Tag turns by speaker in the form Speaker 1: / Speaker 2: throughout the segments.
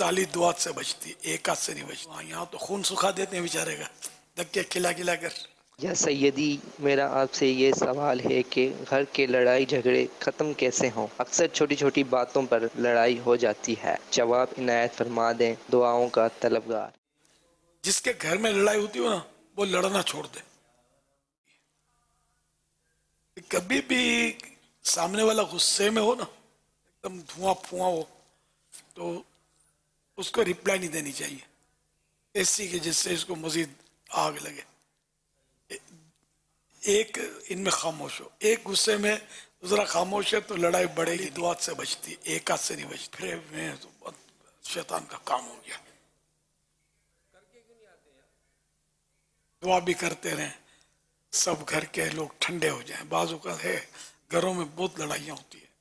Speaker 1: کالی دعات سے بچتی، ایک ہاتھ سے نہیں بچتی. یہاں تو خون سکھا دیتے ہیں بیچارے کا، دھکے کھلا کھلا کر.
Speaker 2: یا سیدی، میرا آپ سے یہ سوال ہے کہ گھر کے لڑائی جھگڑے ختم کیسے ہوں؟ اکثر چھوٹی چھوٹی باتوں پر لڑائی ہو جاتی ہے، جواب عنایت فرما دیں، دعاؤں کا طلبگار.
Speaker 1: جس کے گھر میں لڑائی ہوتی ہو نا، وہ لڑنا چھوڑ دے. کبھی بھی سامنے والا غصے میں ہو نا، ایک دم دھواں پھواں ہو، تو اس کو ریپلائی نہیں دینی چاہیے ایسی کہ جس سے اس کو مزید آگ لگے. ایک ان میں خاموش ہو، ایک غصے میں دوسرا خاموش ہے تو لڑائی بڑھے گی. دعات سے بچتی، ایک ہاتھ سے نہیں بچتی. پھر میں تو شیطان کا کام ہو گیا. دعا بھی کرتے رہیں، سب گھر کے لوگ ٹھنڈے ہو جائیں. بعض اوقات ہے گھروں میں بہت لڑائیاں ہوتی ہیں،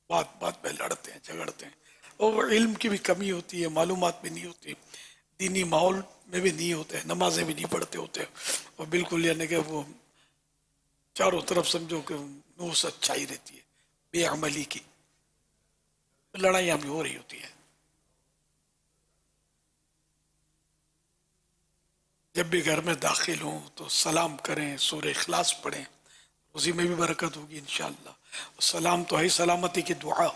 Speaker 1: بات بات پہ لڑتے ہیں جھگڑتے ہیں، اور علم کی بھی کمی ہوتی ہے، معلومات بھی نہیں ہوتی، دینی ماحول میں بھی نہیں ہوتے، نمازیں بھی نہیں پڑھتے ہوتے، اور بالکل یعنی کہ وہ چاروں طرف سمجھو کہ نور اچھائی رہتی ہے بے عملی کی. لڑائیاں بھی ہو رہی ہوتی ہیں. جب بھی گھر میں داخل ہوں تو سلام کریں، سورہ اخلاص پڑھیں، اسی میں بھی برکت ہوگی انشاءاللہ. سلام تو ہے سلامتی کی دعا،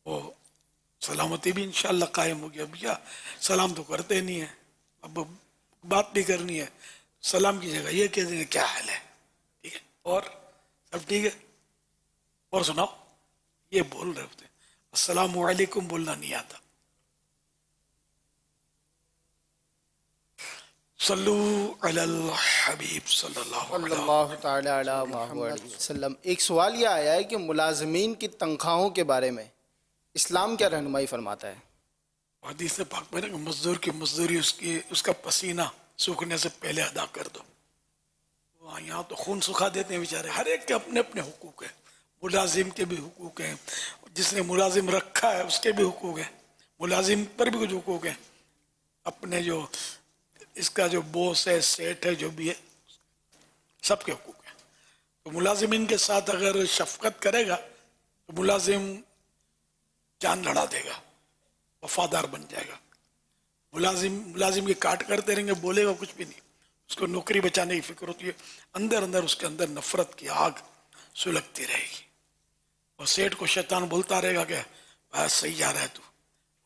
Speaker 1: وہ سلامتی بھی انشاءاللہ قائم ہوگی. اب کیا سلام تو کرتے نہیں ہیں، اب بات بھی کرنی ہے، سلام کی جگہ یہ کہہ دیں کیا حال ہے، ٹھیک ہے، اور سب ٹھیک ہے، اور سناؤ، یہ بول رہے ہوتے ہیں. السلام علیکم بولنا نہیں آتا. صلو علی الحبیب صلی اللہ
Speaker 3: صلی
Speaker 1: علیہ
Speaker 3: اللہ تعالی علی
Speaker 2: صلی اللہ
Speaker 3: محمد
Speaker 2: علیہ وسلم.
Speaker 3: وسلم. ایک سوال یہ آیا ہے کہ ملازمین کی تنخواہوں کے بارے میں اسلام کیا رہنمائی فرماتا ہے؟
Speaker 1: حدیث پاک میں کہ مزدور کی مزدوری اس کا پسینہ سوکھنے سے پہلے ادا کر دو. یہاں تو خون سکھا دیتے ہیں بیچارے. ہر ایک کے اپنے اپنے حقوق ہیں، ملازم کے بھی حقوق ہیں، جس نے ملازم رکھا ہے اس کے بھی حقوق ہیں، ملازم پر بھی کچھ حقوق ہیں، اپنے جو اس کا جو بوس ہے، سیٹ ہے، جو بھی ہے، سب کے حقوق ہیں. تو ملازمین کے ساتھ اگر شفقت کرے گا تو ملازم جان لڑا دے گا، وفادار بن جائے گا. ملازم کی کاٹ کرتے رہیں گے، بولے گا کچھ بھی نہیں، اس کو نوکری بچانے کی فکر ہوتی ہے، اندر اندر اس کے اندر نفرت کی آگ سلگتی رہے گی. اور سیٹ کو شیطان بولتا رہے گا کہ بس صحیح جا رہا ہے تو،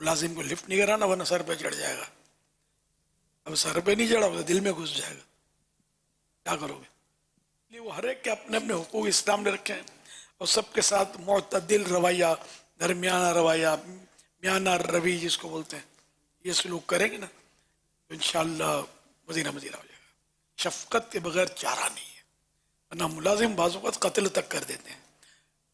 Speaker 1: ملازم کو لفٹ نہیں کرانا ورنہ سر پہ چڑھ جائے گا. اب سر پہ نہیں چڑھا تو دل میں گھس جائے گا، کیا کرو گے؟ لیے وہ ہر ایک کے اپنے اپنے حقوق اسلام نے رکھے ہیں، اور سب کے ساتھ معتدل رویہ، درمیانہ رویہ، میانہ روی جس کو بولتے ہیں، یہ سلوک کریں گے نا تو انشاءاللہ مدینہ مدینہ ہو جائے گا. شفقت کے بغیر چارہ نہیں ہے، ورنہ ملازم بعض اوقات قتل تک کر دیتے ہیں،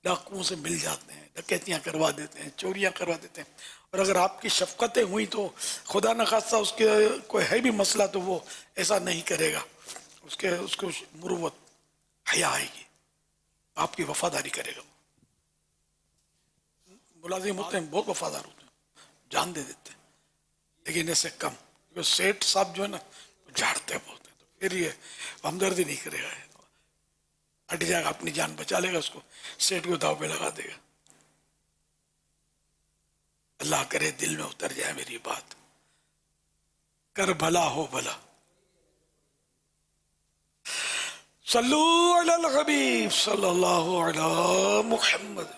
Speaker 1: ڈاکوؤں سے مل جاتے ہیں، ڈکیتیاں کروا دیتے ہیں، چوریاں کروا دیتے ہیں. اور اگر آپ کی شفقتیں ہوئی تو خدا نخواستہ اس کے کوئی ہے بھی مسئلہ تو وہ ایسا نہیں کرے گا، اس کو مروت حیا آئے گی، آپ کی وفاداری کرے گا. ملازم ہوتے ہیں بہت وفادار ہوتے ہیں، جان دے دیتے ہیں، لیکن ایسے کم. کیونکہ سیٹ صاحب جو ہے نا جھاڑتے بہت ہیں، تو پھر یہ ہمدردی نہیں کرے گا، ہٹ جائے گا، اپنی جان بچا لے گا، اس کو سیٹ کو داؤ پہ لگا دے گا. اللہ کرے دل میں اتر جائے میری بات، کر بھلا ہو بھلا. صلو علی الحبیب صلی اللہ علی محمد.